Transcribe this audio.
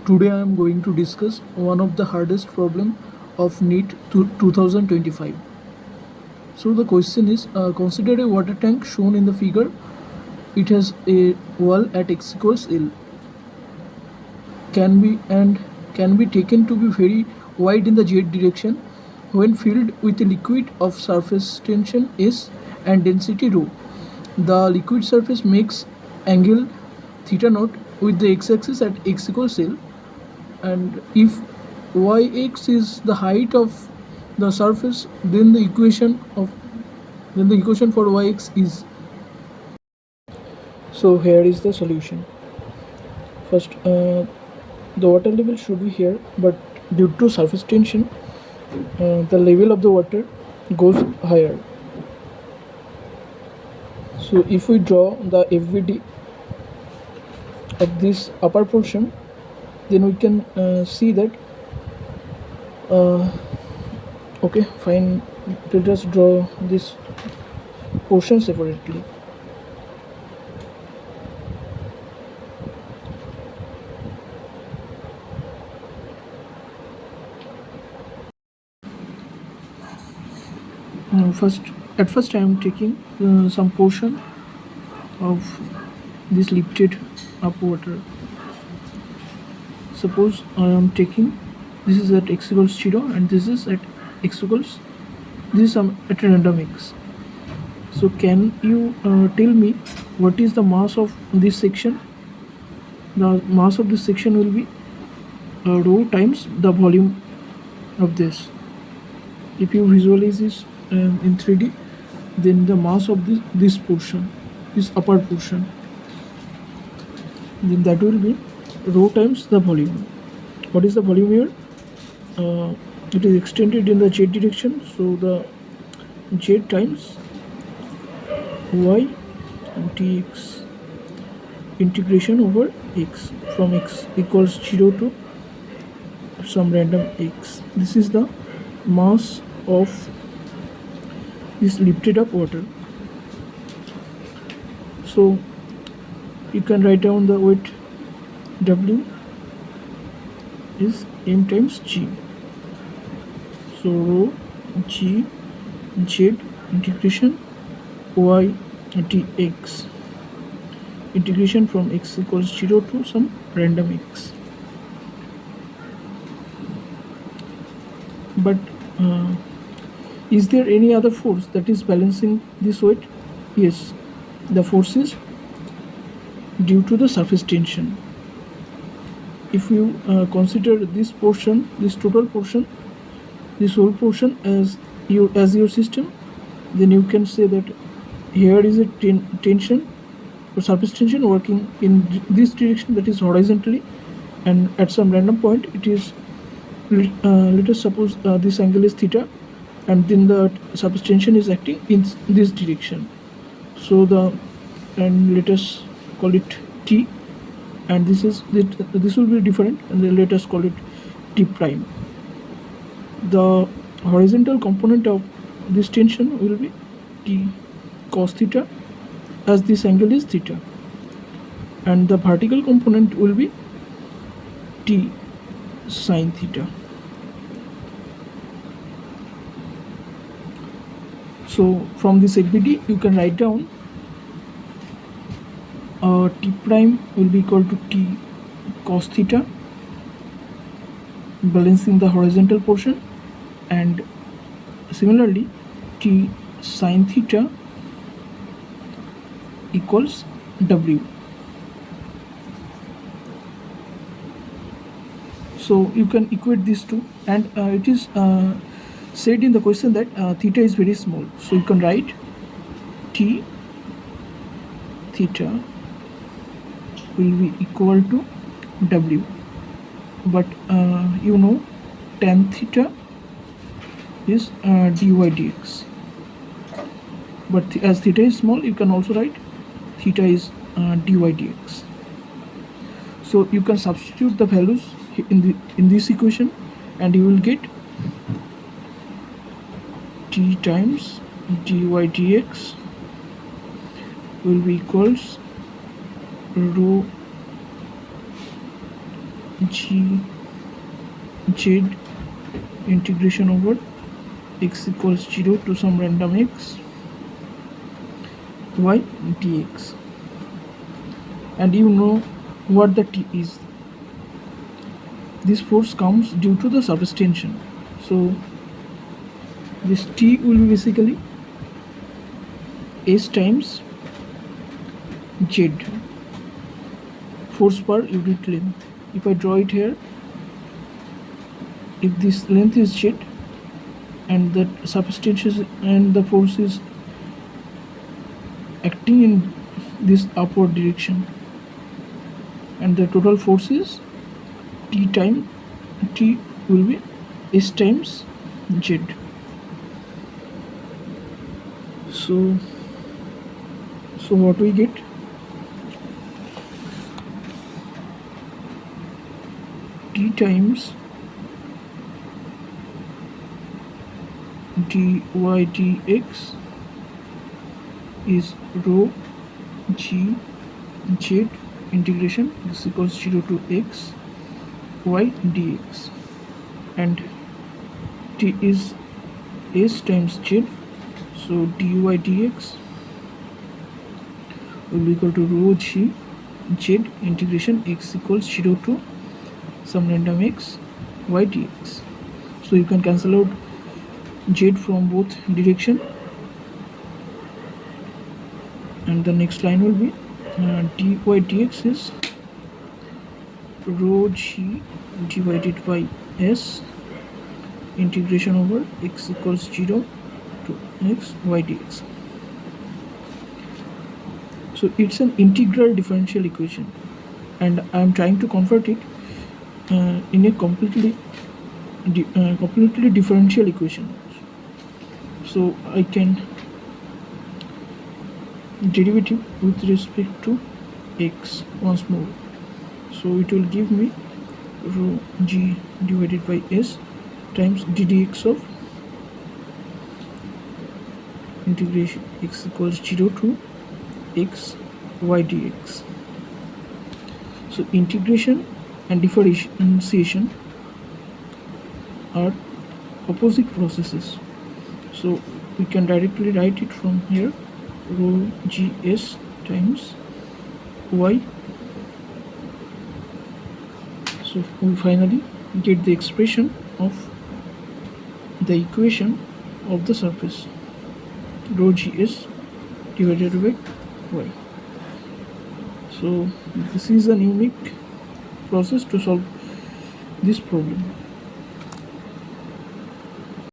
Today I am going to discuss one of the hardest problem of NEET 2025. So the question is, consider a water tank shown in the figure. It has a wall at x equals L. Can be and can be taken to be very wide in the z direction when filled with a liquid of surface tension S and density rho. The liquid surface makes angle theta naught with the x-axis at x equals L, and if yx is the height of the surface, then the equation for yx is. So here is the solution. First, the water level should be here, but due to surface tension, the level of the water goes higher. So if we draw the FVD of this upper portion, then we can see that okay, fine, let us draw this portion separately. At first I am taking some portion of this lifted up water. Suppose I am taking, this is at x equals 0 and this is at x equals, this is at random x. So can you tell me what is the mass of this section? The mass of this section will be rho times the volume of this. If you visualize this in 3D, then the mass of this portion, this upper portion, then that will be rho times the volume. What is the volume here? It is extended in the z direction, so the z times y dx integration over x from x equals 0 to some random x. This is the mass of this lifted up water. So you can write down the weight W is m times g. So rho g z integration y dx integration from x equals 0 to some random x. But is there any other force that is balancing this weight? Yes, the force is due to the surface tension. If you consider this portion, this total portion, this whole portion as your system, then you can say that here is a tension or surface tension working in this direction, that is horizontally, and at some random point it is let us suppose this angle is theta, and then the surface tension is acting in this direction. So and let us call it T, and this will be different, and then let us call it T prime. The horizontal component of this tension will be T cos theta, as this angle is theta, and the vertical component will be T sin theta. So from this FBD you can write down T prime will be equal to T cos theta, balancing the horizontal portion, and similarly T sin theta equals W. So you can equate these two, and it is said in the question that theta is very small, so you can write T theta will be equal to W, but you know tan theta is dy dx, but as theta is small, you can also write theta is dy dx. So you can substitute the values in this equation, and you will get T times dy dx will be equals rho g z integration over x equals 0 to some random x y dx. And you know what the t is. This force comes due to the surface tension. So this t will be basically s times z, force per unit length. If I draw it here, if this length is z and the surface tension and the force is acting in this upward direction, and the total force is t will be s times z. So what we get, t times dy dx is rho g z integration this equals 0 to x y dx, and t is s times z, so dy dx will be equal to rho g z integration x equals 0 to some random x y dx. So you can cancel out z from both direction, and the next line will be dy dx is rho g divided by s integration over x equals 0 to x y dx. So it's an integral differential equation, and I am trying to convert it in a completely differential equation. So I can derivative with respect to x once more. So it will give me rho g divided by s times ddx of integration x equals 0 to x y dx. So integration and differentiation are opposite processes. So we can directly write it from here, rho gs times y. So we finally get the expression of the equation of the surface, rho gs divided by y. So this is a unique process to solve this problem.